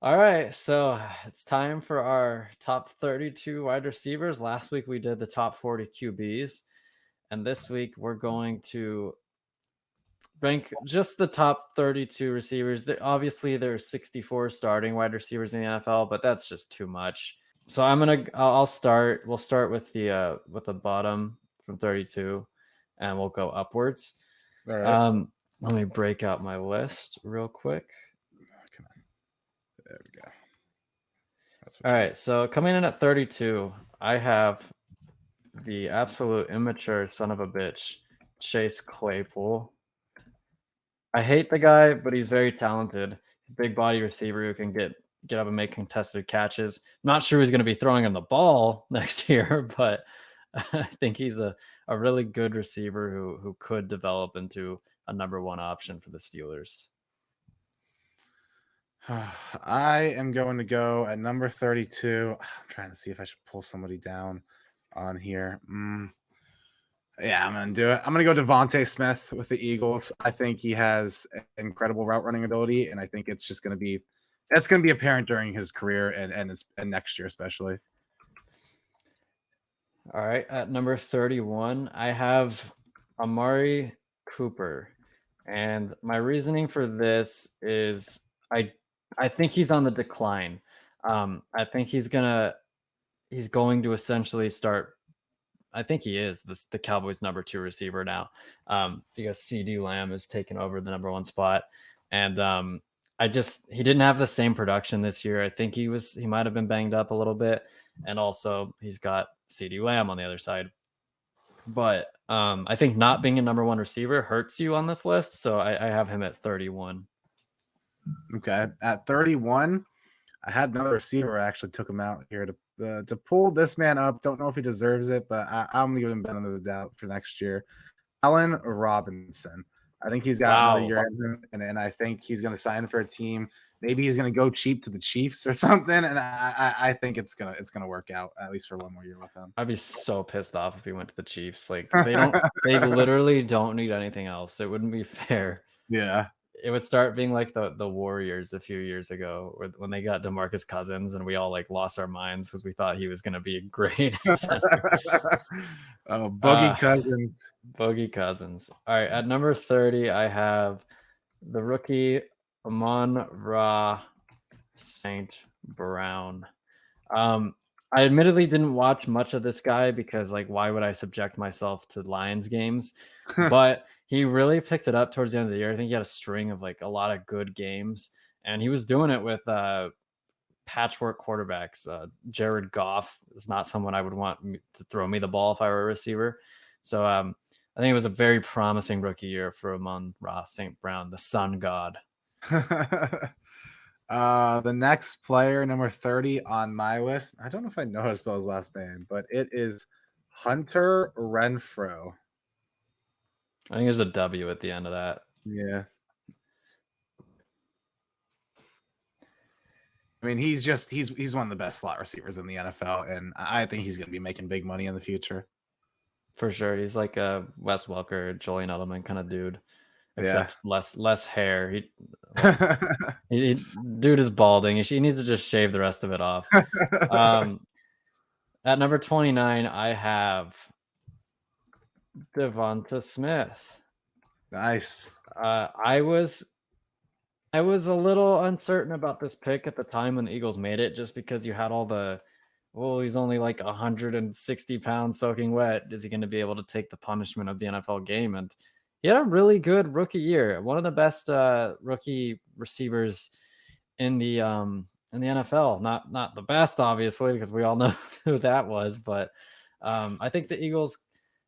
All right, so it's time for our top 32 wide receivers. Last week we did the top 40 QBs, and this week we're going to rank just the top 32 receivers. Obviously, there's 64 starting wide receivers in the NFL, but that's just too much. So I'll start. We'll start with the bottom from 32, and we'll go upwards. All right. Let me break out my list real quick. Come on. There we go. That's All what right, so coming in at 32, I have the absolute immature son of a bitch, Chase Claypool. I hate the guy, but he's very talented. He's a big body receiver who can get up and make contested catches. Not sure he's going to be throwing him the ball next year, but I think he's a really good receiver who could develop into a number one option for the Steelers. I am going to go at number 32. I'm trying to see if I should pull somebody down on here. Yeah, I'm going to do it. I'm going to go Devontae Smith with the Eagles. I think he has incredible route running ability, and I think it's just going to be apparent during his career and next year especially. All right, at number 31, I have Amari Cooper. And my reasoning for this is I think he's on the decline. I think he's going to essentially start. I think he is the Cowboys' number two receiver now, because CD Lamb is taking over the number one spot, and he didn't have the same production this year. I think he might have been banged up a little bit, and also he's got CD Lamb on the other side. But I think not being a number one receiver hurts you on this list, so I have him at 31. Okay, at 31, I had another receiver. I actually took him out here to pull this man up. Don't know if he deserves it, but I'm gonna give him benefit of the doubt for next year. Allen Robinson. I think he's got another Wow. year in him, and I think he's going to sign for a team. Maybe he's going to go cheap to the Chiefs or something, and I think it's gonna work out at least for one more year with him. I'd be so pissed off if he went to the Chiefs. Like they literally don't need anything else. It wouldn't be fair. Yeah. It would start being like the Warriors a few years ago, when they got DeMarcus Cousins, and we all like lost our minds because we thought he was going to be great. Oh, Boogie Cousins. Boogie Cousins. All right, at number 30, I have the rookie Amon-Ra St. Brown. I admittedly didn't watch much of this guy because, like, why would I subject myself to Lions games? But he really picked it up towards the end of the year. I think he had a string of like a lot of good games, and he was doing it with patchwork quarterbacks. Jared Goff is not someone I would want to throw me the ball if I were a receiver. So I think it was a very promising rookie year for Amon-Ra St. Brown, the sun god. The next player, number 30 on my list. I don't know if I know how to spell his last name, but it is Hunter Renfrow. I think there's a W at the end of that. Yeah. I mean, he's one of the best slot receivers in the NFL, and I think he's going to be making big money in the future. For sure. He's like a Wes Welker, Julian Edelman kind of dude, except Yeah. less hair. Dude is balding. He needs to just shave the rest of it off. At number 29, I have Devonta Smith. Nice. I was a little uncertain about this pick at the time when the Eagles made it, just because you had all the, well, he's only like 160 pounds soaking wet. Is he going to be able to take the punishment of the NFL game? And he had a really good rookie year. One of the best rookie receivers in the NFL. Not the best, obviously, because we all know who that was. But I think the Eagles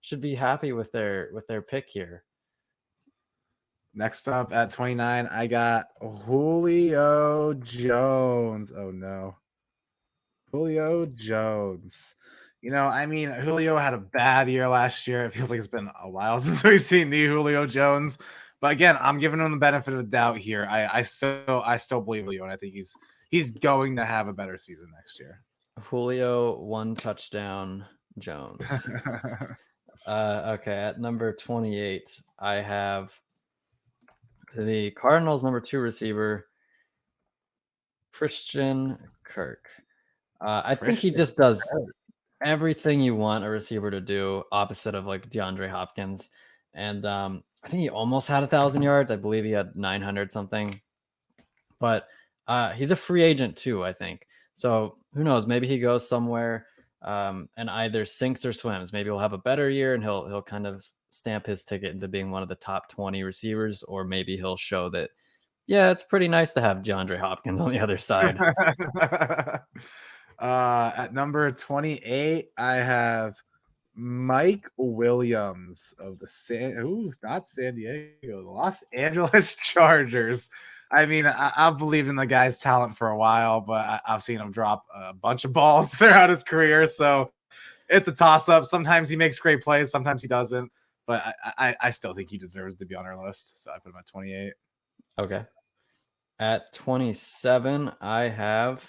should be happy with their pick here. Next up at 29, I got Julio Jones. Oh no. Julio Jones. You know, I mean, Julio had a bad year last year. It feels like it's been a while since we've seen the Julio Jones. But again, I'm giving him the benefit of the doubt here. I still believe Julio, and I think he's going to have a better season next year. Julio, 1 touchdown, Jones. Okay, at number 28, I have the Cardinals' number 2 receiver. Christian Kirk. I think he Christian just does Kirk. everything you want a receiver to do, opposite of like DeAndre Hopkins. And I think he almost had 1,000 yards. I believe he had 900 something. But he's a free agent too, I think. So who knows? Maybe he goes somewhere and either sinks or swims. Maybe he'll have a better year and he'll kind of stamp his ticket into being one of the top 20 receivers, or maybe he'll show that, yeah, it's pretty nice to have DeAndre Hopkins on the other side. At number 28, I have Mike Williams of the not San Diego, the Los Angeles Chargers. I mean, I've believed in the guy's talent for a while, but I've seen him drop a bunch of balls throughout his career. So it's a toss up. Sometimes he makes great plays, sometimes he doesn't. But I still think he deserves to be on our list. So I put him at 28. Okay. At 27, I have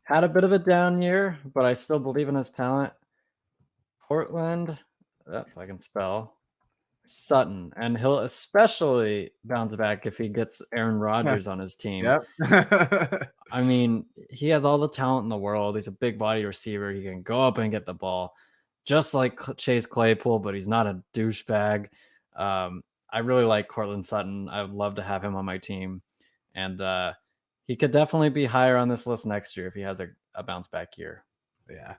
had a bit of a down year, but I still believe in his talent. Portland, if I can spell, Sutton. And he'll especially bounce back if he gets Aaron Rodgers on his team. Yep. I mean, he has all the talent in the world. He's a big body receiver. He can go up and get the ball, just like Chase Claypool, but he's not a douchebag. I really like Cortland Sutton. I would love to have him on my team. And he could definitely be higher on this list next year if he has a bounce back year. Yeah.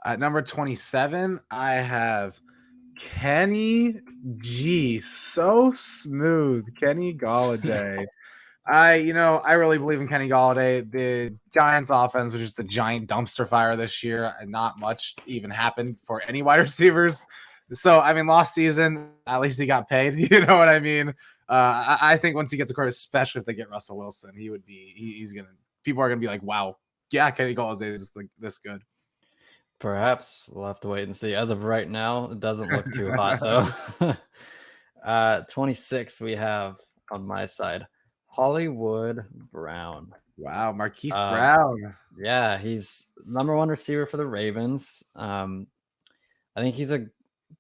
At number 27, I have Kenny G. So smooth. Kenny Galladay. I really believe in Kenny Galladay. The Giants offense was just a giant dumpster fire this year, and not much even happened for any wide receivers. So, I mean, last season, at least he got paid. You know what I mean? I think once he gets a quarter, especially if they get Russell Wilson, people are going to be like, wow, yeah, Kenny Galladay is this good. Perhaps we'll have to wait and see. As of right now, it doesn't look too hot though. 26, we have on my side Hollywood Brown. Wow, Marquise Brown. Yeah, he's number one receiver for the Ravens. I think he's a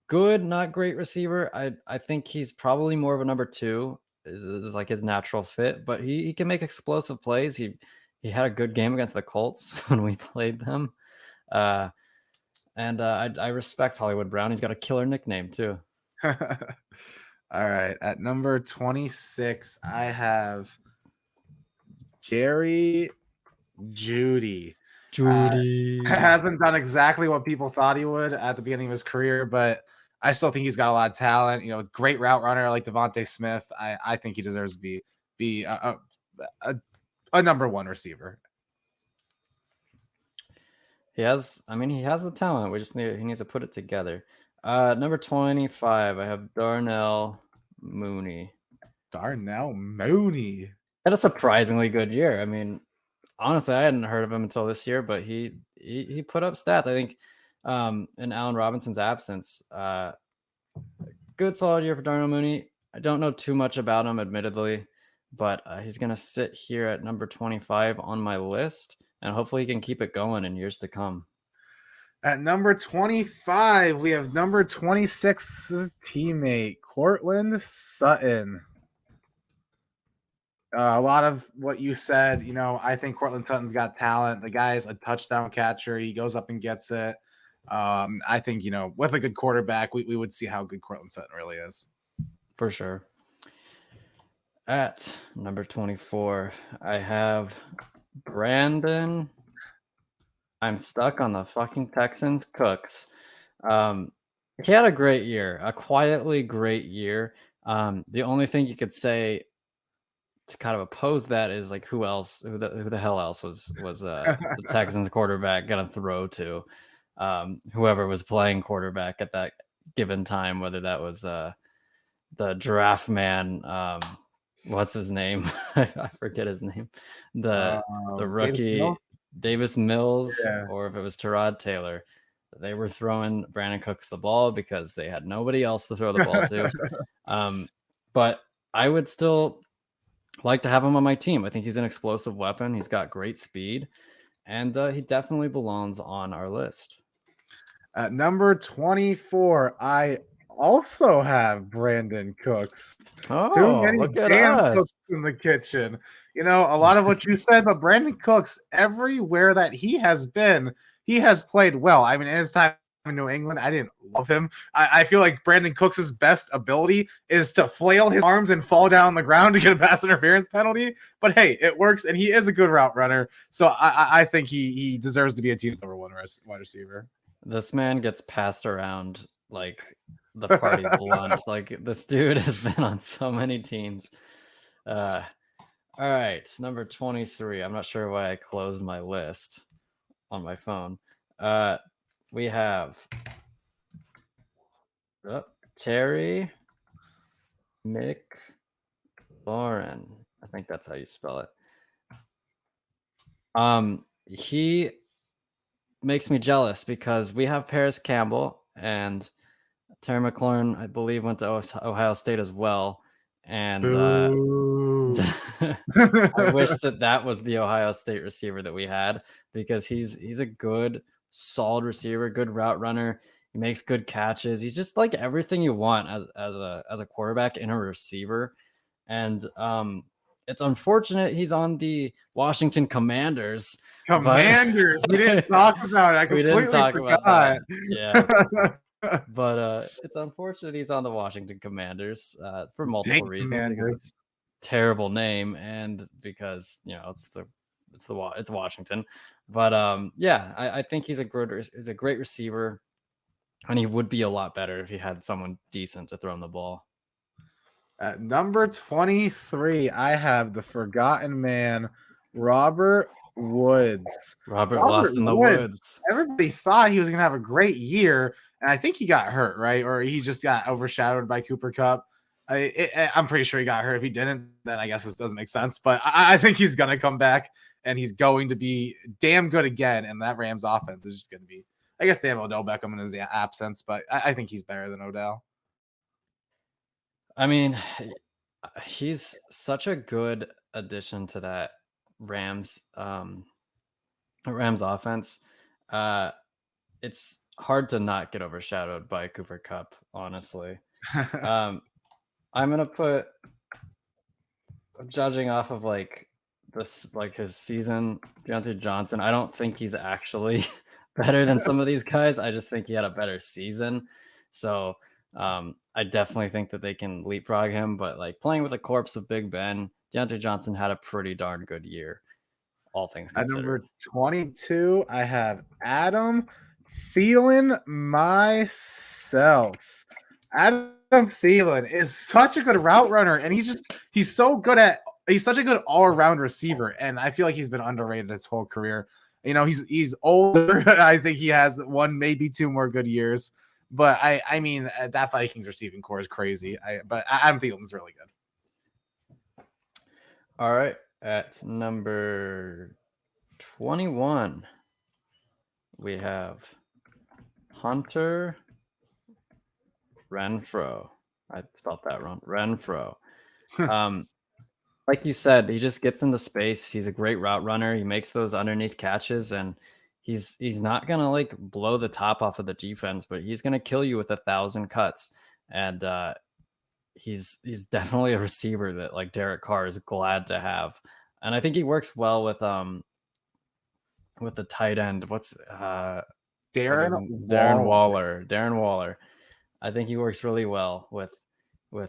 good, not great receiver. I think he's probably more of a number two, is like his natural fit, but he can make explosive plays. He had a good game against the Colts when we played them. And I respect Hollywood Brown. He's got a killer nickname too. All right. At number 26, I have Jerry Jeudy. Hasn't done exactly what people thought he would at the beginning of his career, but I still think he's got a lot of talent. Great route runner like Devontae Smith. I think he deserves to be a number one receiver. He has the talent. He needs to put it together. Number 25, I have Darnell Mooney. Darnell Mooney. Had a surprisingly good year. I mean, honestly, I hadn't heard of him until this year, but he put up stats. I think in Allen Robinson's absence, good solid year for Darnell Mooney. I don't know too much about him, admittedly, but he's going to sit here at number 25 on my list, and hopefully he can keep it going in years to come. At number 25, we have number 26's teammate, Cortland Sutton. A lot of what you said, I think Cortland Sutton's got talent. The guy's a touchdown catcher. He goes up and gets it. I think, with a good quarterback, we would see how good Cortland Sutton really is. For sure. At number 24, I have Brandon. I'm stuck on the fucking Texans Cooks. He had a great year, a quietly great year. The only thing you could say to kind of oppose that is like who the hell else was the Texans quarterback gonna throw to? Whoever was playing quarterback at that given time, whether that was the draft man, what's his name? I forget his name. The rookie Davis Mills, yeah. Or if it was Tyrod Taylor. They were throwing Brandon Cooks the ball because they had nobody else to throw the ball to. But I would still like to have him on my team. I think he's an explosive weapon. He's got great speed, and he definitely belongs on our list. At number 24, I also have Brandon Cooks. Oh, look at us. Cooks in the kitchen. A lot of what you said, but Brandon Cooks, everywhere that he has been, he has played well. I mean, in his time in New England, I didn't love him. I feel like Brandon Cooks' best ability is to flail his arms and fall down on the ground to get a pass interference penalty. But hey, it works, and he is a good route runner. So I think he deserves to be a team's number one wide receiver. This man gets passed around like the party blunt. Like this dude has been on so many teams. All right, number 23. I'm not sure why I closed my list on my phone. We have Terry McLaurin. I think that's how you spell it. He makes me jealous because we have Paris Campbell and Terry McLaurin, I believe, went to Ohio State as well. And I wish that was the Ohio State receiver that we had, because he's a good, solid receiver, good route runner. He makes good catches. He's just like everything you want as a quarterback in a receiver. And it's unfortunate he's on the Washington Commanders. Commanders. We didn't talk about it. I completely forgot. About that. Yeah. But it's unfortunate he's on the Washington Commanders for multiple reasons. Because it's a terrible name, and because it's Washington. But yeah, I think he's a great receiver, and he would be a lot better if he had someone decent to throw him the ball. At number 23, I have the forgotten man, Robert Woods. Robert lost in the woods. Everybody thought he was going to have a great year, and I think he got hurt, right? Or he just got overshadowed by Cooper Kupp. I'm pretty sure he got hurt. If he didn't, then I guess this doesn't make sense. But I think he's going to come back, and he's going to be damn good again. And that Rams offense is just going to be, I guess they have Odell Beckham in his absence, but I think he's better than Odell. I mean, he's such a good addition to that Rams offense. It's hard to not get overshadowed by Cooper Kupp, honestly. I'm gonna put, judging off of like his season, Deontay Johnson. I don't think he's actually better than some of these guys. I just think he had a better season. So I definitely think that they can leapfrog him, but like playing with the corpse of Big Ben, Deontay Johnson had a pretty darn good year, all things considered. At number 22, I have Adam Thielen myself. Adam Thielen is such a good route runner, and he's such a good all-around receiver, and I feel like he's been underrated his whole career. He's older. I think he has one, maybe two more good years. But I mean, that Vikings receiving core is crazy. But Adam Thielen's really good. All right. At number 21, we have Hunter Renfrow. I spelled that wrong. Renfrow. Like you said, he just gets into space. He's a great route runner. He makes those underneath catches, and he's not gonna like blow the top off of the defense, but he's gonna kill you with 1,000 cuts. And he's definitely a receiver that like Derek Carr is glad to have. And I think he works well with the tight end. What's Darren Waller. I think he works really well with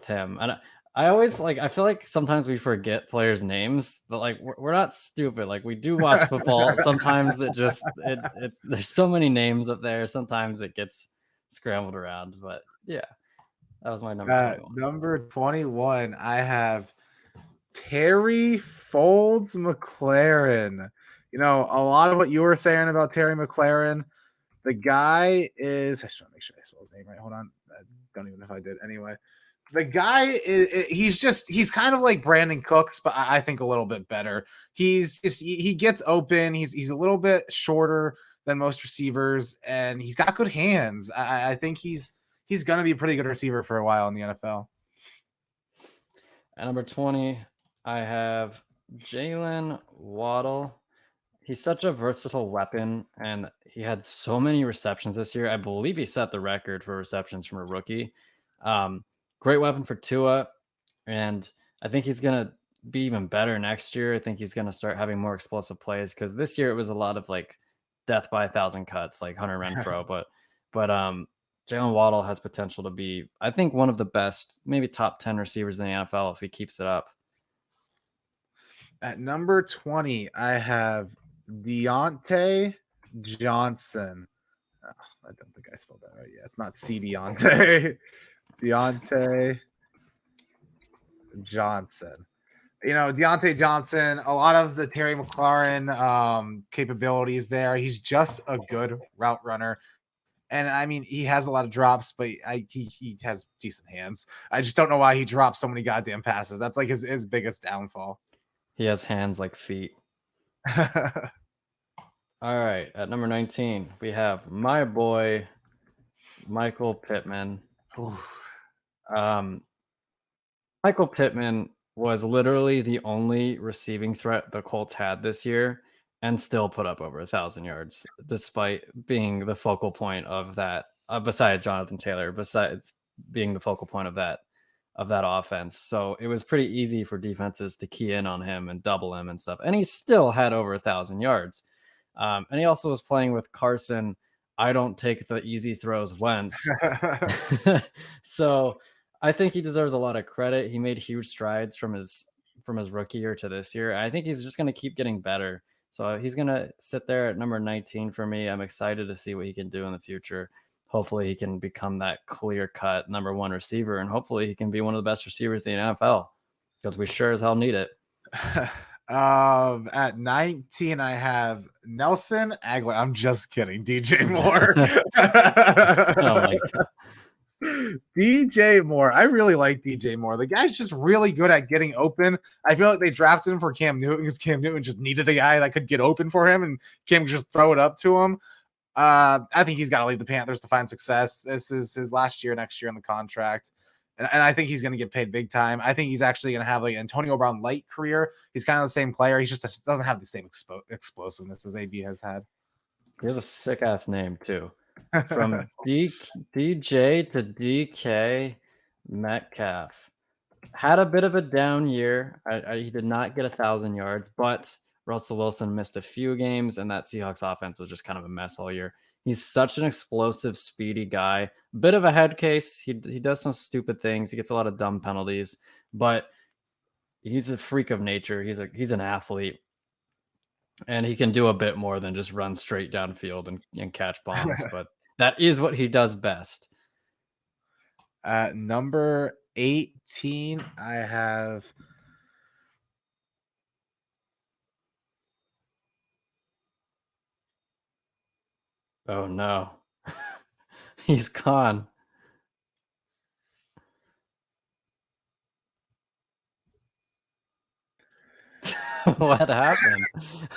him. And I always I feel like sometimes we forget players' names, but like we're not stupid. Like we do watch football. Sometimes it's there's so many names up there. Sometimes it gets scrambled around. But yeah, that was my number 21. Number 21, I have Terry Folds McLaurin. A lot of what you were saying about Terry McLaurin, the guy is. I just want to make sure I spell his name right. Hold on. I don't even know if I did. Anyway. The guy he's kind of like Brandon Cooks, but I think a little bit better. He gets open. He's a little bit shorter than most receivers, and he's got good hands. I think he's going to be a pretty good receiver for a while in the NFL. At number 20, I have Jalen Waddle. He's such a versatile weapon, and he had so many receptions this year. I believe he set the record for receptions from a rookie. Great weapon for Tua, and I think he's going to be even better next year. I think he's going to start having more explosive plays because this year it was a lot of like death by a thousand cuts, like Hunter Renfro. But Jalen Waddle has potential to be, I think, one of the best, maybe top 10 receivers in the NFL if he keeps it up. At number 20, I have Deontay Johnson. Oh, I don't think I spelled that right. Yeah, it's not C Deontay. Deontay Johnson. Deontay Johnson, a lot of the Terry McLaurin capabilities there. He's just a good route runner. And I mean, he has a lot of drops, but he has decent hands. I just don't know why he drops so many goddamn passes. That's like his biggest downfall. He has hands like feet. All right. At number 19, we have my boy, Michael Pittman. Michael Pittman was literally the only receiving threat the Colts had this year and still put up over 1,000 yards, despite being the focal point of that, besides Jonathan Taylor, besides being the focal point of that offense. So it was pretty easy for defenses to key in on him and double him and stuff. And he still had over 1,000 yards. And he also was playing with Carson. I don't take the easy throws Wentz. So I think he deserves a lot of credit. He made huge strides from his rookie year to this year. I think he's just going to keep getting better. So he's going to sit there at number 19 for me. I'm excited to see what he can do in the future. Hopefully he can become that clear-cut number one receiver, and hopefully he can be one of the best receivers in the NFL because we sure as hell need it. At 19, I have Nelson Aguilar. I'm just kidding. DJ Moore. Oh my God. DJ Moore. I really like DJ Moore. The guy's just really good at getting open. I feel like they drafted him for Cam Newton because Cam Newton just needed a guy that could get open for him, and Cam could just throw it up to him. I think he's got to leave the Panthers to find success. This is his last year, next year in the contract. And I think he's going to get paid big time. I think he's actually going to have like an Antonio Brown light career. He's kind of the same player. He just doesn't have the same explosiveness as AB has had. He has a sick ass name too. From DJ to DK Metcalf. Had a bit of a down year. He did not get 1,000 yards, but Russell Wilson missed a few games, and that Seahawks offense was just kind of a mess all year. He's such an explosive, speedy guy. Bit of a head case. He does some stupid things. He gets a lot of dumb penalties, but he's a freak of nature. He's an athlete, and he can do a bit more than just run straight downfield and catch bombs. But that is what he does best. Number 18, I have. Oh no. He's gone. What happened?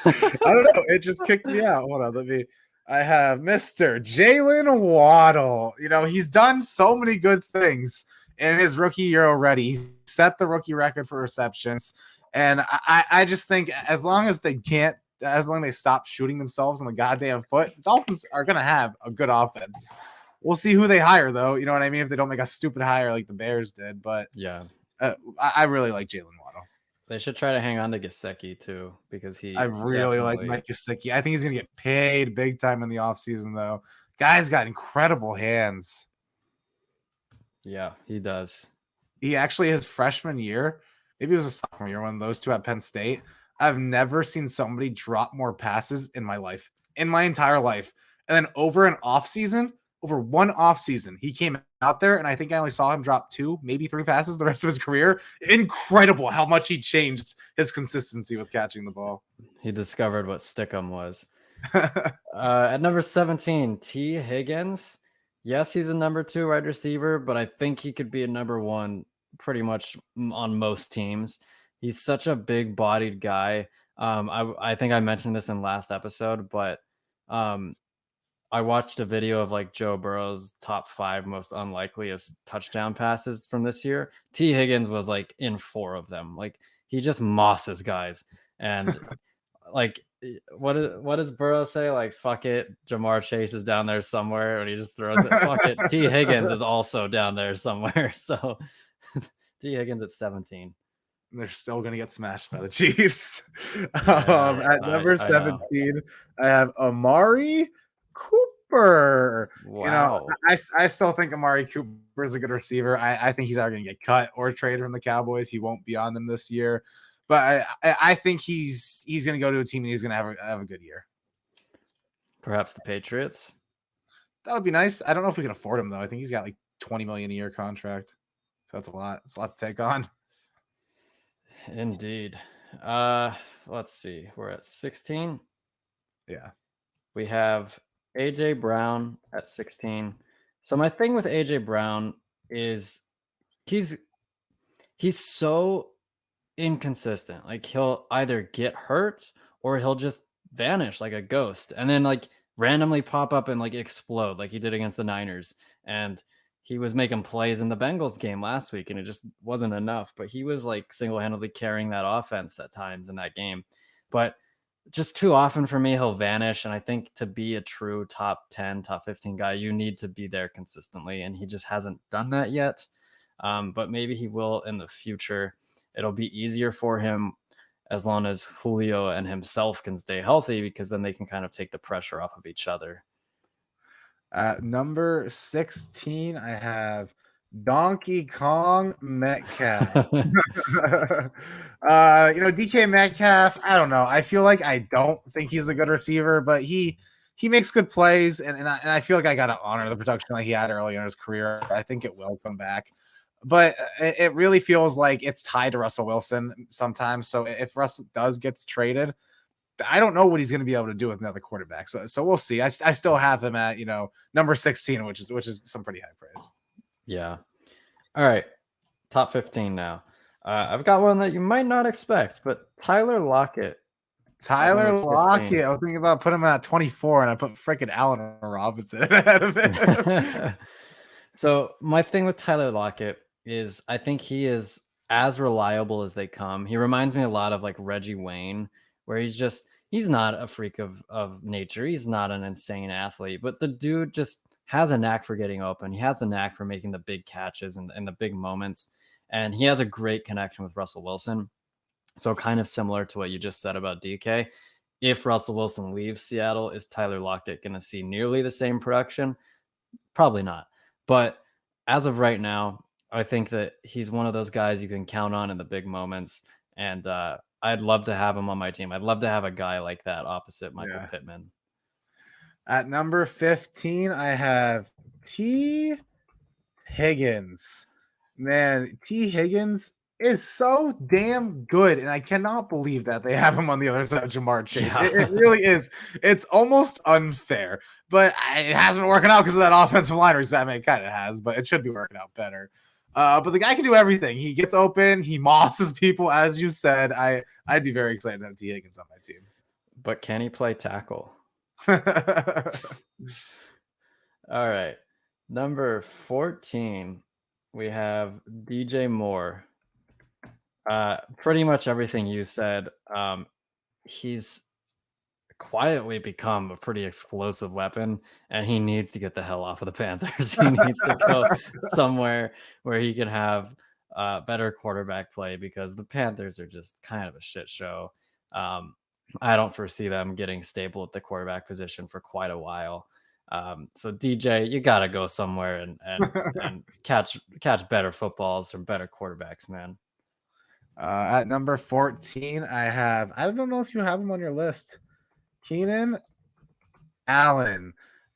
I don't know. It just kicked me out. Hold on. I have Mr. Jalen Waddle. He's done so many good things in his rookie year already. He set the rookie record for receptions. And I just think as long as they stop shooting themselves in the goddamn foot, Dolphins are going to have a good offense. We'll see who they hire, though. You know what I mean? If they don't make a stupid hire like the Bears did. But yeah, I really like Jalen Waddle. They should try to hang on to Gesicki too, because I really like Mike Gesicki. I think he's going to get paid big time in the offseason, though. Guy's got incredible hands. Yeah, he does. He actually, his freshman year, maybe it was a sophomore year, one of those two at Penn State. I've never seen somebody drop more passes in my life, in my entire life. And then over one offseason, he came out there, and I think I only saw him drop 2, maybe 3 passes the rest of his career. Incredible how much he changed his consistency with catching the ball. He discovered what Stickum was. At number 17, T. Higgins. Yes, he's a number 2 wide receiver, but I think he could be a number 1 pretty much on most teams. He's such a big-bodied guy. I think I mentioned this in last episode, but I watched a video of like Joe Burrow's top 5 most unlikeliest touchdown passes from this year. T. Higgins was like in 4 of them. Like he just mosses guys. And like, what does Burrow say? Like, fuck it, Jamar Chase is down there somewhere, and he just throws it. Fuck it, T. Higgins is also down there somewhere. So T. Higgins at 17. they're still gonna get smashed by the Chiefs. Yeah, At number I know. 17, I have Amari Cooper. You know, Wow. I still think Amari Cooper is a good receiver. I think he's either gonna get cut or traded from the Cowboys. He won't be on them this year, but I think he's gonna go to a team and he's gonna have a good year. Perhaps the Patriots? That would be nice. I don't know if we can afford him though. I think he's got like 20 million a year contract, so that's a lot. It's a lot to take on. Indeed. Let's see. We're at 16. Yeah. We have AJ Brown at 16. So my thing with AJ Brown is he's he's so inconsistent. Like he'll either get hurt or he'll just vanish like a ghost and then like randomly pop up and like explode like he did against the Niners. And he was making plays in the Bengals game last week and it just wasn't enough. But he was like single-handedly carrying that offense at times in that game. But just too often for me, he'll vanish. And I think to be a true top 10, top 15 guy, you need to be there consistently. And he just hasn't done that yet. But maybe he will in the future. It'll be easier for him as long as Julio and himself can stay healthy because then they can kind of take the pressure off of each other. At number 16, I have Donkey Kong Metcalf. DK Metcalf, I don't know. I feel like I don't think he's a good receiver, but he makes good plays, and I feel like I gotta honor the production that he had early in his career. I think it will come back. But it really feels like it's tied to Russell Wilson sometimes. So if Russell does gets traded, I don't know what he's going to be able to do with another quarterback. So we'll see. I still have him at number 16, which is some pretty high praise. Yeah. All right. Top 15 now. I've got one that you might not expect, but Tyler Lockett. Tyler Lockett. I was thinking about putting him at 24, and I put freaking Allen Robinson ahead of him. So my thing with Tyler Lockett is I think he is as reliable as they come. He reminds me a lot of like Reggie Wayne, where he's not a freak of nature. He's not an insane athlete, but the dude just has a knack for getting open. He has a knack for making the big catches and the big moments. And he has a great connection with Russell Wilson. So kind of similar to what you just said about DK. If Russell Wilson leaves Seattle, is Tyler Lockett going to see nearly the same production? Probably not. But as of right now, I think that he's one of those guys you can count on in the big moments. And I'd love to have him on my team. I'd love to have a guy like that opposite Michael Pittman. At number 15, I have T. Higgins. Man, T. Higgins is so damn good, and I cannot believe that they have him on the other side of Jamar Chase. Yeah. It really is. It's almost unfair, but it hasn't been working out because of that offensive line. Or I mean, it kind of has, but it should be working out better. But the guy can do everything. He gets open. He mosses people, as you said. I'd be very excited to have T. Higgins on my team. But can he play tackle? All right. Number 14, we have DJ Moore. Pretty much everything you said. He's quietly become a pretty explosive weapon, and he needs to get the hell off of the Panthers. He needs to go somewhere where he can have better quarterback play because the Panthers are just kind of a shit show. I don't foresee them getting stable at the quarterback position for quite a while. So DJ, you got to go somewhere and catch better footballs from better quarterbacks, man. At number 14, I don't know if you have him on your list. Keenan Allen.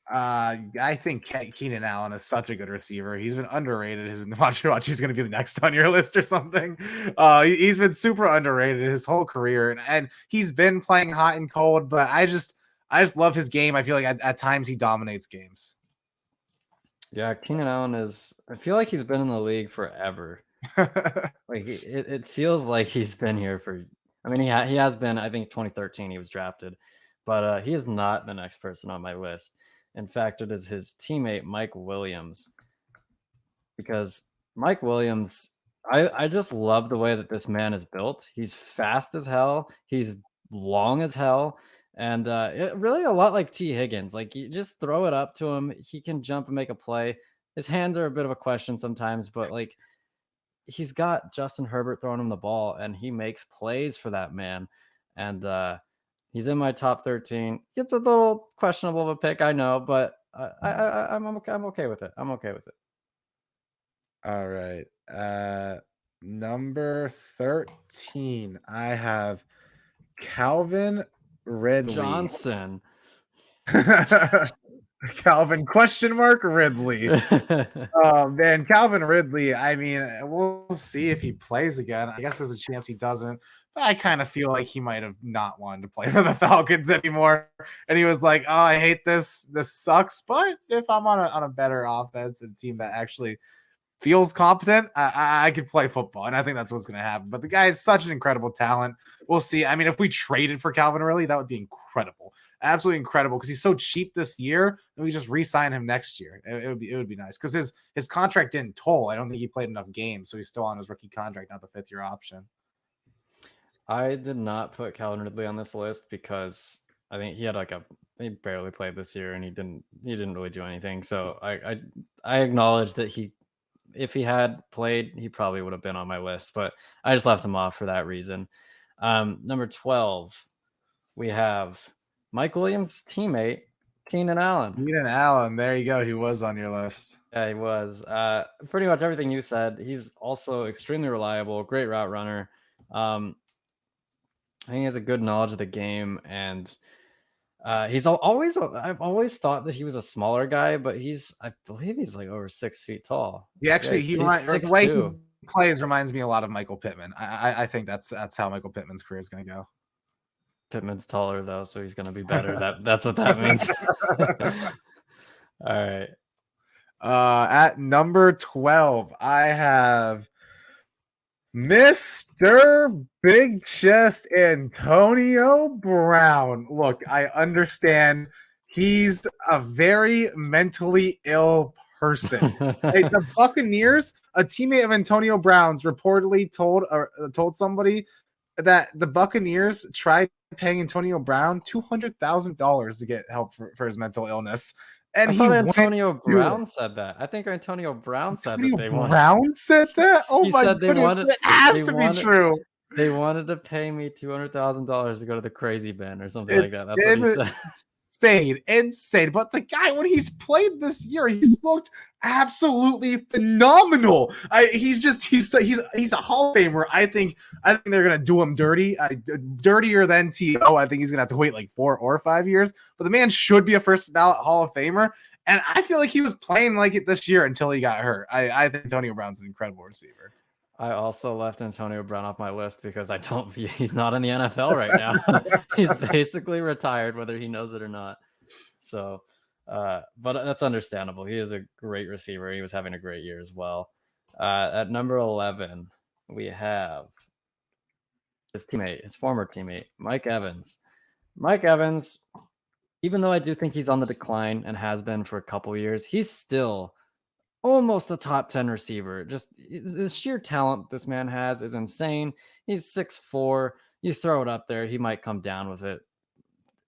I think Keenan Allen is such a good receiver. He's been underrated. Watch, he's going to be the next on your list or something. He's been super underrated his whole career, and he's been playing hot and cold. But I just love his game. I feel like at times he dominates games. Yeah, Keenan Allen is. I feel like he's been in the league forever. Like it feels like he's been here for. I mean, he has been. I think 2013 he was drafted, but he is not the next person on my list. In fact, it is his teammate Mike Williams, because Mike Williams. I just love the way that this man is built. He's fast as hell. He's long as hell. And really a lot like T. Higgins. Like you just throw it up to him. He can jump and make a play. His hands are a bit of a question sometimes, but like he's got Justin Herbert throwing him the ball, and he makes plays for that man. And he's in my top 13. It's a little questionable of a pick, I know, but I'm okay with it. I'm okay with it. All right. Number 13, I have Calvin Ridley. Johnson. Calvin question mark Ridley. Oh man, Calvin Ridley. I mean, we'll see if he plays again. I guess there's a chance he doesn't. But I kind of feel like he might have not wanted to play for the Falcons anymore. And he was like, "Oh, I hate this. This sucks. But if I'm on a better offense and team that actually feels competent, I could play football." And I think that's what's going to happen. But the guy is such an incredible talent. We'll see. I mean, if we traded for Calvin Ridley, that would be incredible. Absolutely incredible because he's so cheap this year, and we just re-sign him next year. It would be nice because his contract didn't toll. I don't think he played enough games, so he's still on his rookie contract, not the 5th-year option. I did not put Calvin Ridley on this list because I think he barely played this year and he didn't really do anything. So I acknowledge that if he had played, he probably would have been on my list, but I just left him off for that reason. Number 12, we have Mike Williams' teammate, Keenan Allen. Keenan Allen, there you go. He was on your list. Yeah, he was. Pretty much everything you said. He's also extremely reliable, great route runner. I think he has a good knowledge of the game, and he's always. I've always thought that he was a smaller guy, but I believe he's like over 6 feet tall. He actually, He's the way he 6'2". plays reminds me a lot of Michael Pittman. I think that's how Michael Pittman's career is going to go. Pittman's taller though, so he's gonna be better. That's what that means. All right. At number 12, I have Mr. Big Chest Antonio Brown. Look, I understand he's a very mentally ill person. Hey, the Buccaneers, a teammate of Antonio Brown's, reportedly told somebody that the Buccaneers tried paying Antonio Brown $200,000 to get help for his mental illness. And I thought Antonio Brown said that. I think Antonio Brown said that they wanted. Brown said that? Oh He my said goodness, it has to be true. They wanted to pay me $200,000 to go to the crazy bin or something like that. That's what he said. Insane. But the guy, when he's played this year, he's looked absolutely phenomenal. He's a Hall of Famer. I think they're gonna do him dirty, dirtier than T.O. I think he's gonna have to wait like 4 or 5 years. But the man should be a first ballot Hall of Famer. And I feel like he was playing like it this year until he got hurt. I think Antonio Brown's an incredible receiver. I also left Antonio Brown off my list because he's not in the NFL right now. He's basically retired, whether he knows it or not. So, but that's understandable. He is a great receiver. He was having a great year as well. At number 11, we have his former teammate, Mike Evans. Mike Evans, even though I do think he's on the decline and has been for a couple years, he's still almost a top 10 receiver. Just the sheer talent this man has is insane. He's 6'4". You throw it up there, he might come down with it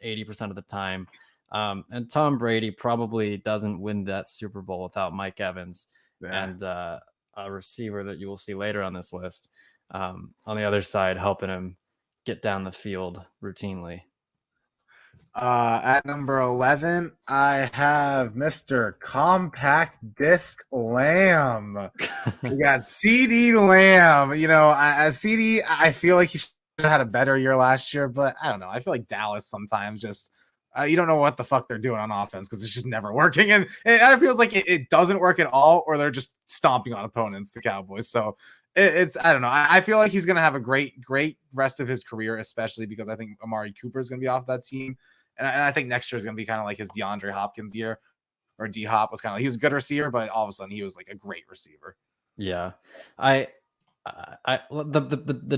80% of the time. And Tom Brady probably doesn't win that Super Bowl without Mike Evans and a receiver that you will see later on this list on the other side, helping him get down the field routinely. At number 11, I have Mr. Compact Disc Lamb. We got CeeDee Lamb. You know, CeeDee, I feel like he should have had a better year last year, but I don't know. I feel like Dallas sometimes just you don't know what the fuck they're doing on offense because it's just never working. And it feels like it doesn't work at all, or they're just stomping on opponents, the Cowboys. So it's I don't know. I feel like he's going to have a great rest of his career, especially because I think Amari Cooper is going to be off that team. And I think next year is going to be kind of like his DeAndre Hopkins year, or D-Hop was kind of, he was a good receiver, but all of a sudden he was like a great receiver. Yeah. The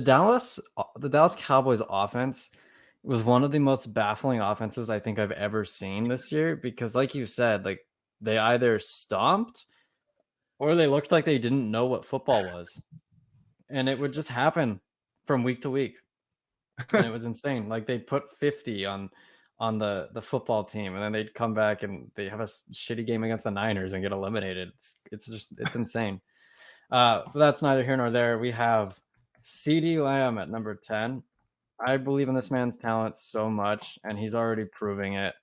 Dallas Cowboys offense was one of the most baffling offenses I think I've ever seen this year, because like you said, like they either stomped or they looked like they didn't know what football was. And it would just happen from week to week. And it was insane. Like they put 50 on the football team, and then they'd come back and they have a shitty game against the Niners and get eliminated. It's insane. But that's neither here nor there. We have CD Lamb at number 10. I believe in this man's talent so much, and he's already proving it.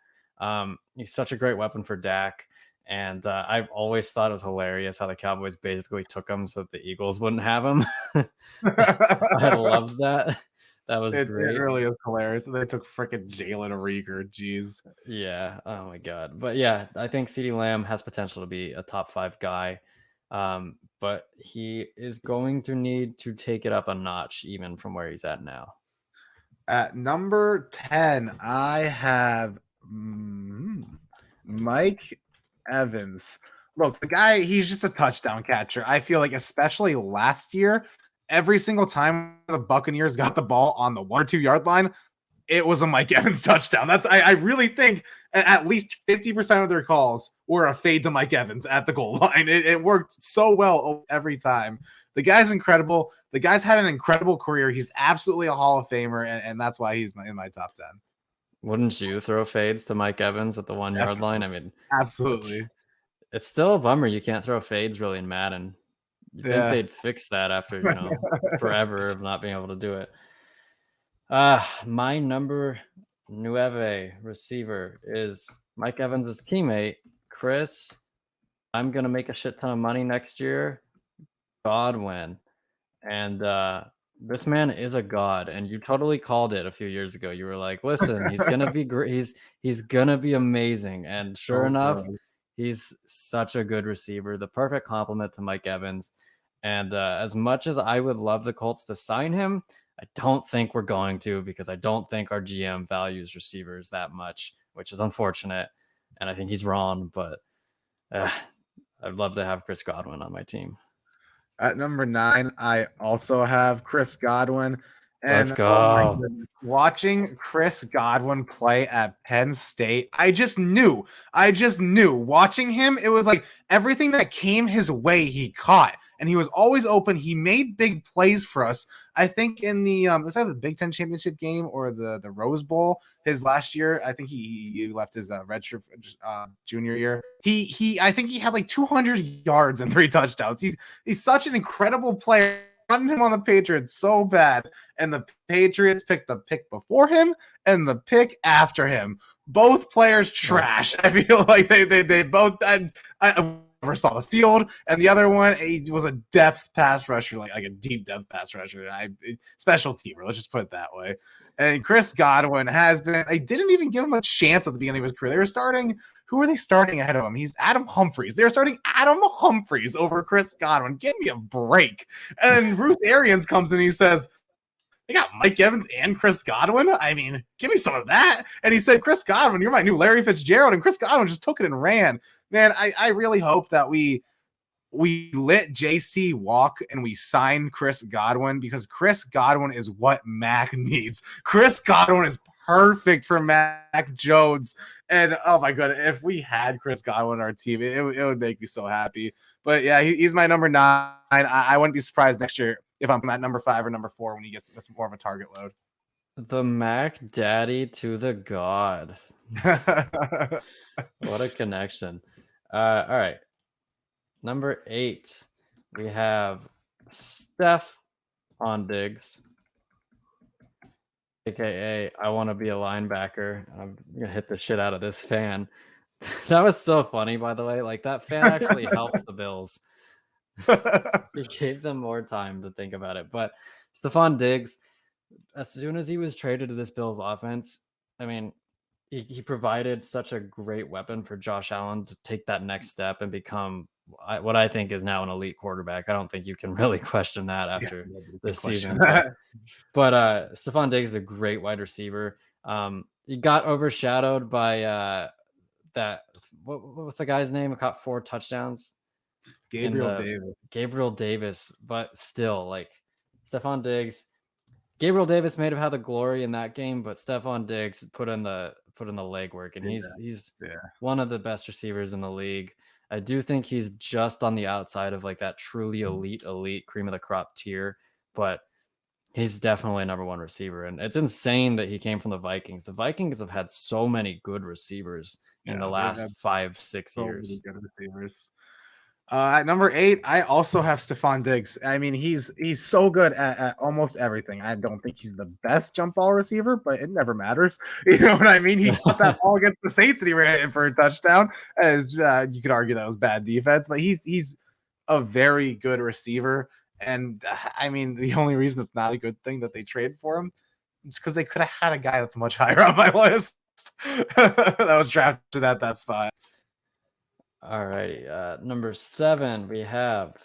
He's such a great weapon for Dak. And I've always thought it was hilarious how the Cowboys basically took him so that the Eagles wouldn't have him. I loved that. That was It great. really is hilarious. They took freaking Jalen Rieger. Jeez. Yeah. Oh my god. But yeah, I think CeeDee Lamb has potential to be a top 5 guy. But he is going to need to take it up a notch even from where he's at now. At number 10, I have Mike Evans. Look, the guy, he's just a touchdown catcher. I feel like, especially last year, every single time the Buccaneers got the ball on the 1 or 2 yard line, it was a Mike Evans touchdown. I really think at least 50% of their calls were a fade to Mike Evans at the goal line. It worked so well every time. The guy's incredible. The guy's had an incredible career. He's absolutely a Hall of Famer, and that's why he's in my top 10. Wouldn't you throw fades to Mike Evans at the 1 yard line? Definitely. I mean, Absolutely. it's still a bummer you can't throw fades really in Madden. You think Yeah. they'd fix that after, forever of not being able to do it. My number 9 receiver is Mike Evans' teammate, Chris. I'm gonna make a shit ton of money next year. Godwin. And this man is a god, and you totally called it a few years ago. You were like, "Listen, he's gonna be great. He's gonna be amazing." And sure So enough, good. he's such a good receiver, the perfect complement to Mike Evans. And as much as I would love the Colts to sign him, I don't think we're going to because I don't think our GM values receivers that much, which is unfortunate. And I think he's wrong, but I'd love to have Chris Godwin on my team. At number 9, I also have Chris Godwin. Let's And oh my go. goodness, watching Chris Godwin play at Penn State, I just knew. Watching him, it was like everything that came his way, he caught. And he was always open. He made big plays for us. I think in the it was either the Big Ten championship game or the Rose Bowl his last year. I think he left his redshirt junior year. He I think he had like 200 yards and 3 touchdowns. He's such an incredible player. I wanted him on the Patriots so bad, and the Patriots picked the pick before him and the pick after him. Both players trash. I feel like they both. I never saw the field, and the other one, he was a depth pass rusher, like a deep depth pass rusher. Special teamer. Let's just put it that way. And Chris Godwin has been. They didn't even give him a chance at the beginning of his career. They were starting. Who are they starting ahead of him? He's Adam Humphries. They're starting Adam Humphries over Chris Godwin. Give me a break. And Ruth Arians comes in and he says, they got Mike Evans and Chris Godwin. I mean, give me some of that. And he said, Chris Godwin, you're my new Larry Fitzgerald. And Chris Godwin just took it and ran. Man, I really hope that we let JC walk and we sign Chris Godwin because Chris Godwin is what Mac needs. Chris Godwin is perfect for Mac Jones. And oh my god, if we had Chris Godwin on our team, it would make me so happy. But yeah, he's my number 9. I wouldn't be surprised next year if I'm at number 5 or number 4 when he gets more of a target load. The Mac Daddy to the God. What a connection. All right. Number 8, we have Steph on Diggs, aka I want to be a linebacker. I'm gonna hit the shit out of this fan. That was so funny, by the way. Like that fan actually helped the Bills. He gave them more time to think about it. But Stephon Diggs, as soon as he was traded to this Bills offense, I mean, he provided such a great weapon for Josh Allen to take that next step and become what I think is now an elite quarterback. I don't think you can really question that after this season. But Stephon Diggs is a great wide receiver. He got overshadowed by that. What was the guy's name? He caught 4 touchdowns. Gabriel Davis, but still, like Stephon Diggs. Gabriel Davis may have had the glory in that game, but Stephon Diggs put in the legwork, and he's one of the best receivers in the league. I do think he's just on the outside of like that truly elite cream of the crop tier, but he's definitely a number 1 receiver. And it's insane that he came from the Vikings. The Vikings have had so many good receivers in the last 5-6 years. Good receivers. At number 8, I also have Stephon Diggs. I mean, he's so good at almost everything. I don't think he's the best jump ball receiver, but it never matters. You know what I mean? He caught that ball against the Saints and he ran it for a touchdown. As you could argue that was bad defense, but he's a very good receiver. And I mean, the only reason it's not a good thing that they traded for him is because they could have had a guy that's much higher on my list that was drafted at that spot. All righty. Number 7, we have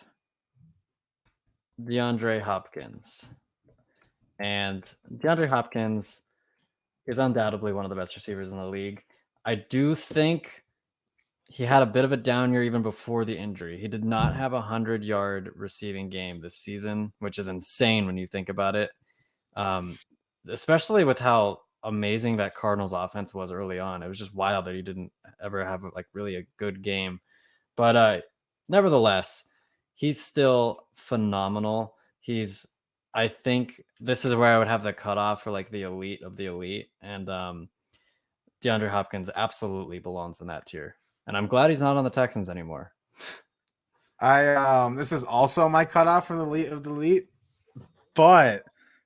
DeAndre Hopkins. And DeAndre Hopkins is undoubtedly one of the best receivers in the league. I do think he had a bit of a down year even before the injury. He did not have a 100-yard receiving game this season, which is insane when you think about it. Especially with how amazing that Cardinals offense was early on. It was just wild that he didn't ever have like really a good game. But nevertheless, he's still phenomenal. I think this is where I would have the cutoff for like the elite of the elite. And DeAndre Hopkins absolutely belongs in that tier. And I'm glad he's not on the Texans anymore. This is also my cutoff from the elite of the elite, but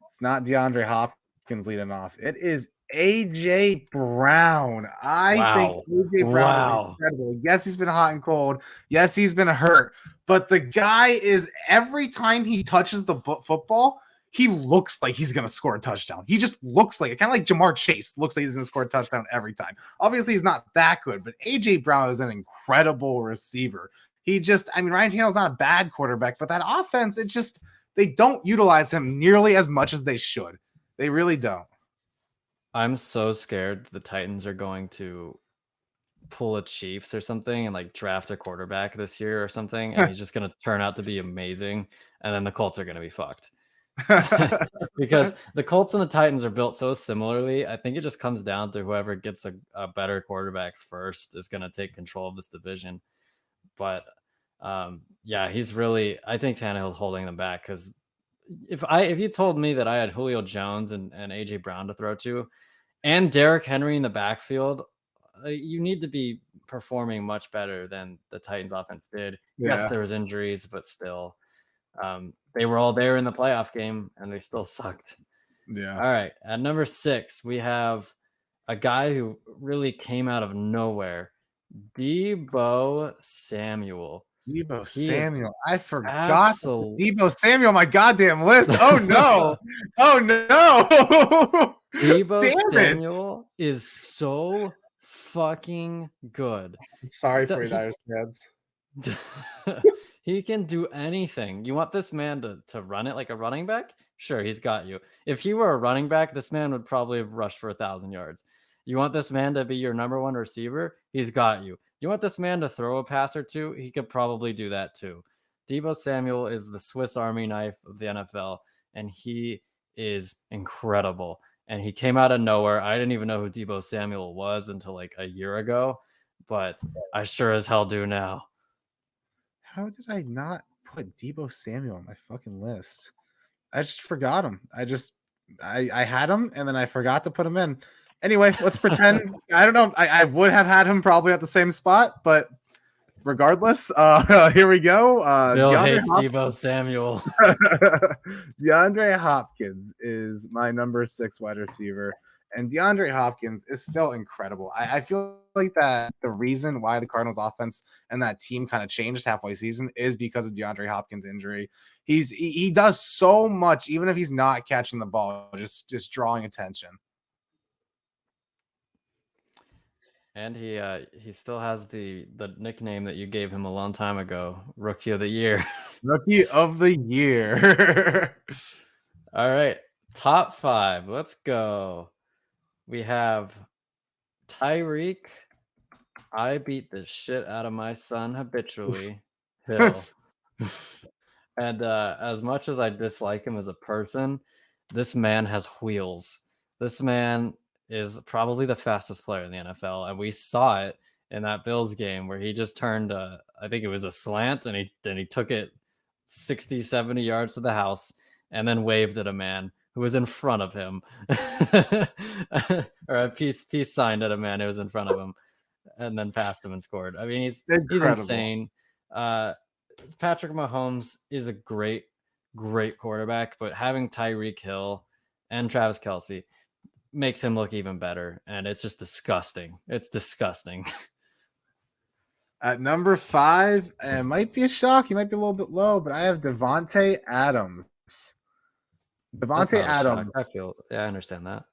it's not DeAndre Hopkins leading off. It is AJ Brown. I think AJ Brown is incredible. Yes, he's been hot and cold. Yes, he's been hurt. But the guy is, every time he touches the football, he looks like he's going to score a touchdown. He just looks like it. Kind of like Jamar Chase looks like he's going to score a touchdown every time. Obviously, he's not that good, but AJ Brown is an incredible receiver. Ryan Tannehill's not a bad quarterback, but that offense, they don't utilize him nearly as much as they should. They really don't. I'm so scared the Titans are going to pull a Chiefs or something and like draft a quarterback this year or something, and he's just going to turn out to be amazing, and then the Colts are going to be fucked. Because the Colts and the Titans are built so similarly. I think it just comes down to whoever gets a better quarterback first is going to take control of this division. But yeah, I think Tannehill's holding them back, because if you told me that I had Julio Jones and AJ Brown to throw to and Derrick Henry in the backfield, you need to be performing much better than the Titans offense did. Yeah. Yes, there was injuries, but still, they were all there in the playoff game and they still sucked. Yeah. All right. At number 6, we have a guy who really came out of nowhere, Deebo Samuel. I forgot Deebo Samuel on my goddamn list. Oh no. Oh no. Deebo Samuel is so fucking good. I'm sorry for your Irish fans. He can do anything. You want this man to run it like a running back? Sure, he's got you. If he were a running back, this man would probably have rushed for 1,000 yards. You want this man to be your number 1 receiver? He's got you. You want this man to throw a pass or two? He could probably do that too. Deebo Samuel is the Swiss Army knife of the NFL, and he is incredible. And he came out of nowhere. I didn't even know who Deebo Samuel was until like a year ago, but I sure as hell do now. How did I not put Deebo Samuel on my fucking list? I just forgot him. I had him and then I forgot to put him in. Anyway, let's pretend. I don't know. I would have had him probably at the same spot, but regardless, here we go. Bill hates Deebo Samuel. DeAndre Hopkins is my number 6 wide receiver, and DeAndre Hopkins is still incredible. I feel like that the reason why the Cardinals offense and that team kind of changed halfway season is because of DeAndre Hopkins' injury. He does so much, even if he's not catching the ball, just drawing attention. And he still has the nickname that you gave him a long time ago, Rookie of the Year. Rookie of the Year. All right, top 5. Let's go. We have Tyreek. I beat the shit out of my son habitually. Hill. And as much as I dislike him as a person, this man has wheels. This man is probably the fastest player in the NFL, and we saw it in that Bills game where he just turned I think it was a slant, and he took it 60, 70 yards to the house and then waved at a man who was in front of him. Or a peace sign at a man who was in front of him and then passed him and scored. I mean, he's insane. Patrick Mahomes is a great, great quarterback, but having Tyreek Hill and Travis Kelsey makes him look even better, and it's just disgusting. It's disgusting. At number 5, it might be a shock. He might be a little bit low, but I have Devontae Adams. That's Devontae not a shock. Adams I understand that.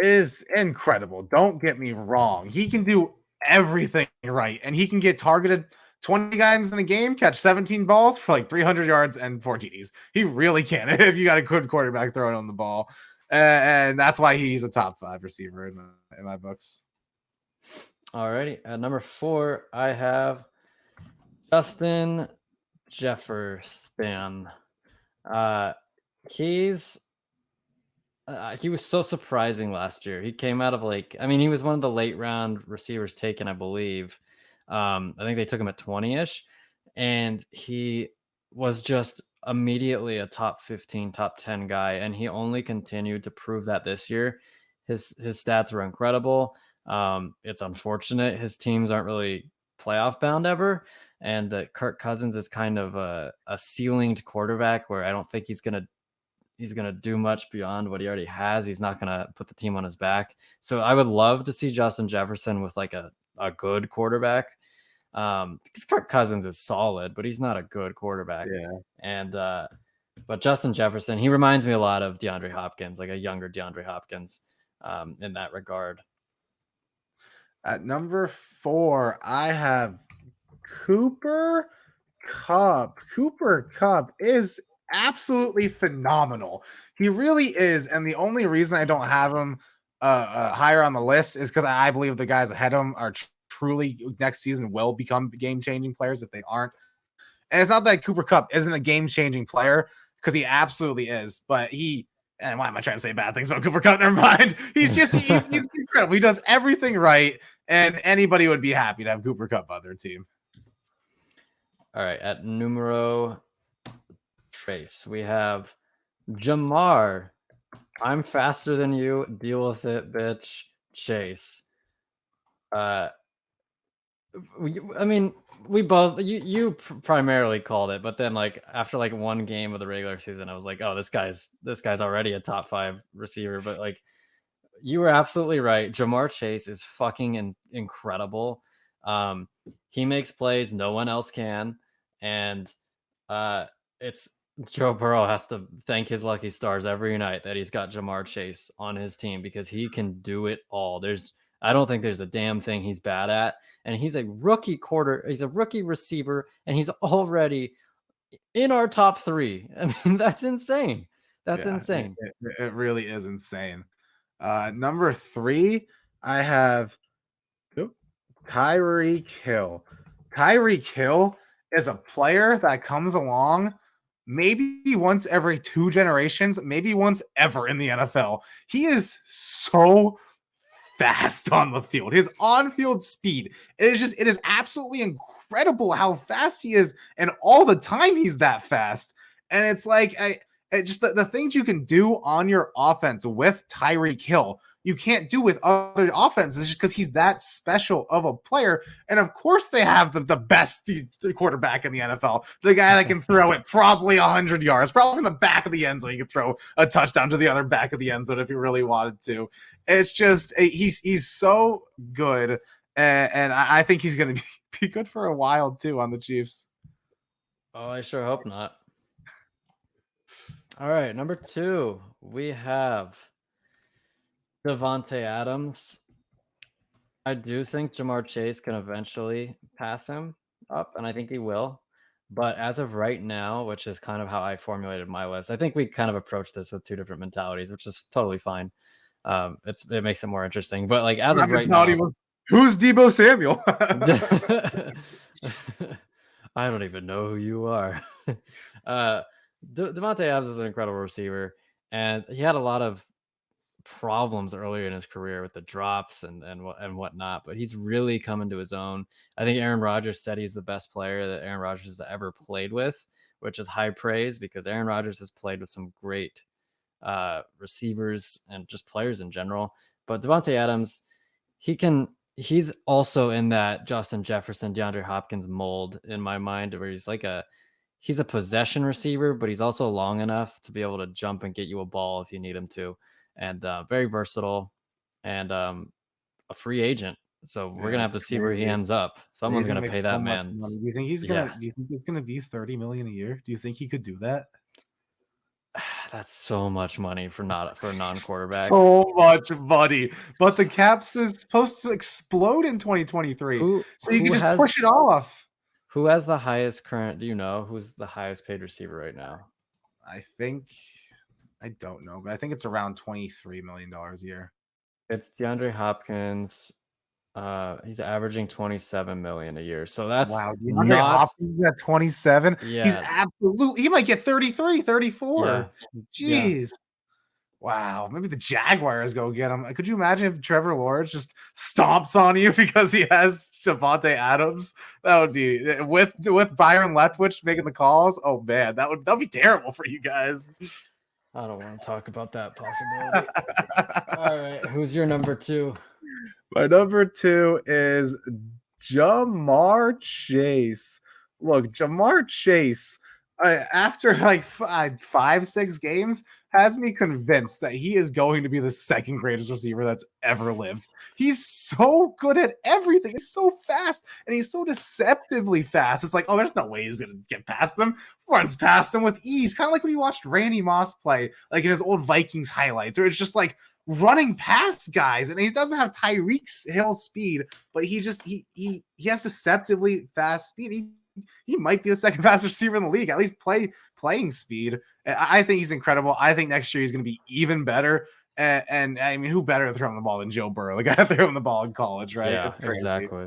is incredible. Don't get me wrong. He can do everything right, and he can get targeted 20 times in a game, catch 17 balls for like 300 yards and 4 TDs. He really can if you got a good quarterback throwing on the ball. And that's why he's a top 5 receiver in my books. Alrighty. At number 4, I have Justin Jefferson. He's he was so surprising last year. He came out of he was one of the late round receivers taken, I believe. I think they took him at 20-ish, and he was just immediately a top 15, top 10 guy, and he only continued to prove that this year. His stats were incredible. It's unfortunate his teams aren't really playoff bound ever, and that Kirk Cousins is kind of a ceilinged quarterback where I don't think he's gonna do much beyond what he already has. He's not gonna put the team on his back. So I would love to see Justin Jefferson with like a good quarterback. Because Kirk Cousins is solid, but he's not a good quarterback. Yeah. And but Justin Jefferson, he reminds me a lot of DeAndre Hopkins, like a younger DeAndre Hopkins, in that regard. At number 4, I have Cooper Kupp. Cooper Kupp is absolutely phenomenal. He really is, and the only reason I don't have him higher on the list is because I believe the guys ahead of him are truly next season will become game-changing players if they aren't. And it's not that Cooper Kupp isn't a game-changing player, because he absolutely is, but and why am I trying to say bad things about Cooper Kupp? Never mind. He's incredible. He does everything right, and anybody would be happy to have Cooper Kupp on their team. All right, at numero trace, we have Jamar. I'm faster than you. Deal with it, bitch. Chase. I mean, we both you primarily called it, but then like after like one game of the regular season, I was like, oh, this guy's already a top 5 receiver. But like, you were absolutely right. Jamar Chase is fucking incredible. He makes plays no one else can, and it's Joe Burrow has to thank his lucky stars every night that he's got Jamar Chase on his team, because he can do it all. I don't think there's a damn thing he's bad at. And he's a rookie receiver, and he's already in our top 3. I mean, that's insane. That's insane. It really is insane. Number 3, I have Tyreek Hill. Tyreek Hill is a player that comes along maybe once every 2 generations, maybe once ever in the NFL. He is so fast on the field. His on-field speed, it is absolutely incredible how fast he is, and all the time he's that fast. And it's like just the things you can do on your offense with Tyreek Hill, you can't do with other offenses, just because he's that special of a player. And of course they have the best quarterback in the NFL, the guy that can throw it probably 100 yards, probably from the back of the end zone. You could throw a touchdown to the other back of the end zone if you really wanted to. It's just, he's so good. And I think he's going to be good for a while too on the Chiefs. Oh, I sure hope not. All right, number 2, we have Devontae Adams. I do think Jamar Chase can eventually pass him up, and I think he will. But as of right now, which is kind of how I formulated my list, I think we kind of approached this with 2 different mentalities, which is totally fine. It makes it more interesting. But like as of right now, who's Deebo Samuel? I don't even know who you are. Devontae Adams is an incredible receiver, and he had a lot of problems earlier in his career with the drops and whatnot, but he's really come into his own. I think Aaron Rodgers said he's the best player that Aaron Rodgers has ever played with, which is high praise, because Aaron Rodgers has played with some great receivers and just players in general. But Devontae Adams, he can he's also in that Justin Jefferson, DeAndre Hopkins mold in my mind, where he's a possession receiver, but he's also long enough to be able to jump and get you a ball if you need him to, and very versatile, and a free agent. So we're Yeah, gonna have to it's see where he crazy. ends up. Someone's He's gonna gonna make pay so that much man. money. Do you think he's gonna? Yeah, Do you think it's gonna be 30 million a year? Do you think he could do that? that's so much money for a non-quarterback. So much money, but the caps is supposed to explode in 2023, Who so you can who just push has it off. who has the highest current? Do you know who's the highest paid receiver right now? I think I don't know, but I think it's around $23 million a year. It's DeAndre Hopkins. He's averaging 27 million a year. So that's Wow, DeAndre not Hopkins at 27. He's yeah, absolutely he might get 33, yeah, 34. yeah. Jeez. Wow, maybe the Jaguars go get him. Could you imagine if Trevor Lawrence just stomps on you because he has Javonte Adams? That would be with Byron Leftwich making the calls. Oh man, that'd be terrible for you guys. I don't want to talk about that possibility. All right, who's your number two? My number two is Jamar Chase. Look, Jamar Chase, after like 5, 6 games, has me convinced that he is going to be the second greatest receiver that's ever lived. He's so good at everything. He's so fast and he's so deceptively fast. It's like, oh, there's no way he's going to get past them. Runs past them with ease. Kind of like when you watched Randy Moss play, like in his old Vikings highlights, or it's just like, running past guys, and he doesn't have Tyreek Hill speed, but he has deceptively fast speed. He might be the second fastest receiver in the league, at least playing speed. I think he's incredible. I think next year he's going to be even better. And I mean, who better to throw him the ball than Joe Burrow? The guy that threw him the ball in college, right? Yeah, It's crazy. exactly.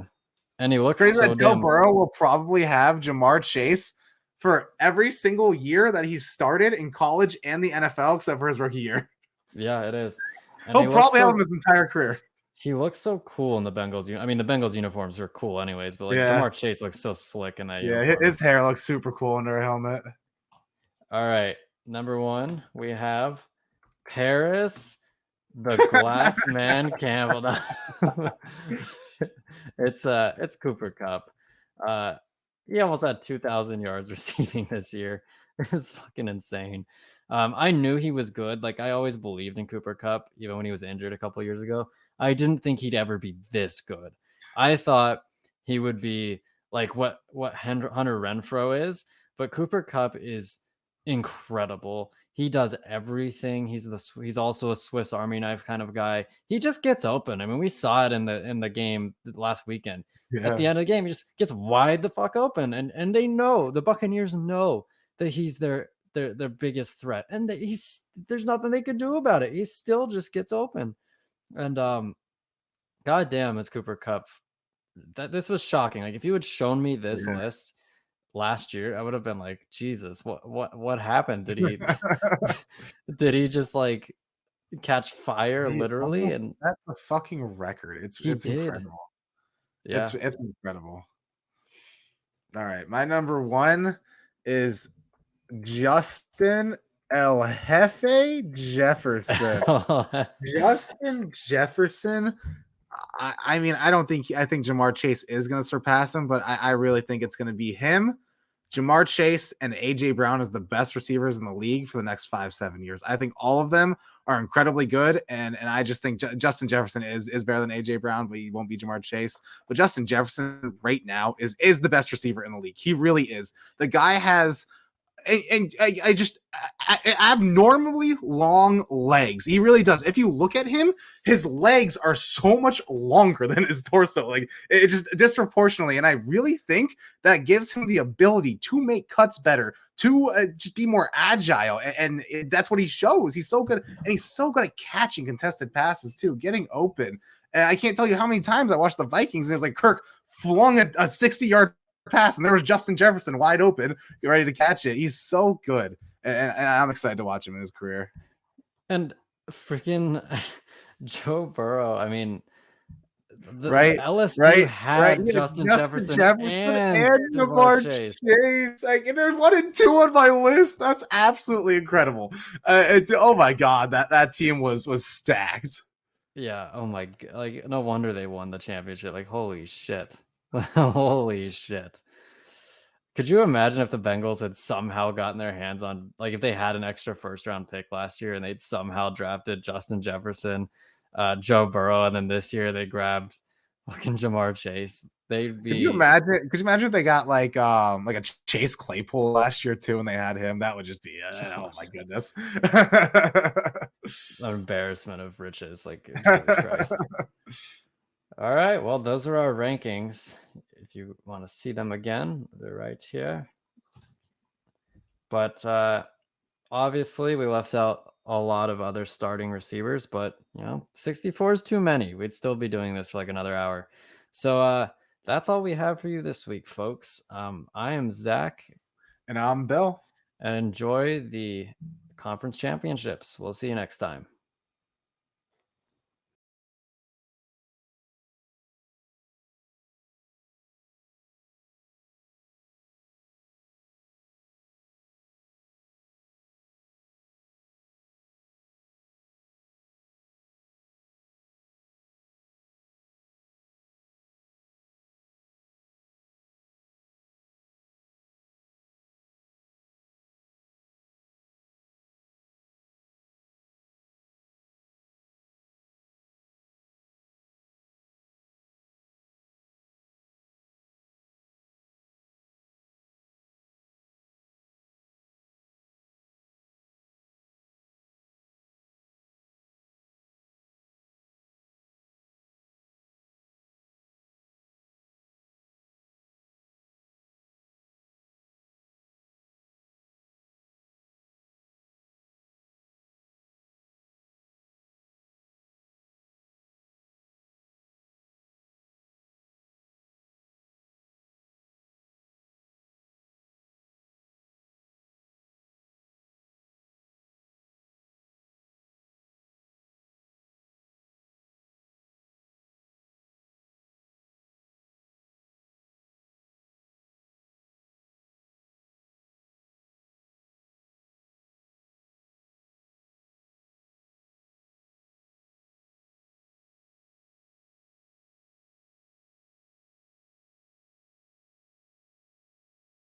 And he It's looks crazy so that Joe damn Burrow will probably have Jamar Chase for every single year that he's started in college and the NFL, except for his rookie year. yeah, it is. And He'll probably have him his entire career. he looks so cool in the Bengals. I mean, the Bengals uniforms are cool anyways, but like Yeah. Jamar Chase looks so slick in that Yeah, uniform. his hair looks super cool under a helmet. All right, number one, we have Paris, the Glass Man Campbell. It's Cooper Cup. He almost had 2,000 yards receiving this year. It's fucking insane. I knew he was good. Like I always believed in Cooper Cup, even when he was injured a couple years ago. I didn't think he'd ever be this good. I thought he would be like what Hunter Renfro is, but Cooper Cup is incredible. He does everything. He's also a Swiss Army knife kind of guy. He just gets open. I mean, we saw it in the game last weekend. At the Yeah. end of the game, he just gets wide the fuck open, and they know, the Buccaneers know that he's their biggest threat, and there's nothing they could do about it. He still just gets open, and goddamn, is Cooper Cup. This was shocking. Like if you had shown me this Yeah. list last year, I would have been like, Jesus, what happened? Did he did he just like catch fire He literally? almost And set the fucking record. he It's did. incredible. Yeah. It's incredible. All right, my number one is Justin El Jefe Jefferson. Justin Jefferson. I mean, I think Jamar Chase is going to surpass him, but I really think it's going to be him. Jamar Chase and AJ Brown as the best receivers in the league for the next 5-7 years. I think all of them are incredibly good, and I just think Justin Jefferson is better than AJ Brown, but he won't be Jamar Chase. But Justin Jefferson right now is the best receiver in the league. He really is. The guy has I just abnormally long legs. He really does. If you look at him, his legs are so much longer than his torso. Like it just disproportionately. And I really think that gives him the ability to make cuts better, to just be more agile. And that's what he shows. He's so good. And he's so good at catching contested passes too, getting open. And I can't tell you how many times I watched the Vikings and it was like Kirk flung a 60-yard pass and there was Justin Jefferson wide open, ready to catch it. He's so good, and I'm excited to watch him in his career. And freaking Joe Burrow. I mean, the LSU had Justin Jefferson and Jamar Chase. Like, there's 1 and 2 on my list. That's absolutely incredible. Oh my god, that team was stacked. Yeah. Oh my. Like, no wonder they won the championship. Like, holy shit. Holy shit. Could you imagine if the Bengals had somehow gotten their hands on, like, if they had an extra first round pick last year and they'd somehow drafted Justin Jefferson, Joe Burrow, and then this year they grabbed fucking Jamar Chase? They'd Could you be imagine? Could you imagine if they got like a Chase Claypool last year too, and they had him? That would just be oh my goodness. an embarrassment of riches. Like, Jesus Christ. All right. Well, those are our rankings. If you want to see them again, they're right here. But obviously, we left out a lot of other starting receivers, but 64 is too many. We'd still be doing this for like another hour. So that's all we have for you this week, folks. I am Zach, And I'm Bill. and enjoy the conference championships. We'll see you next time.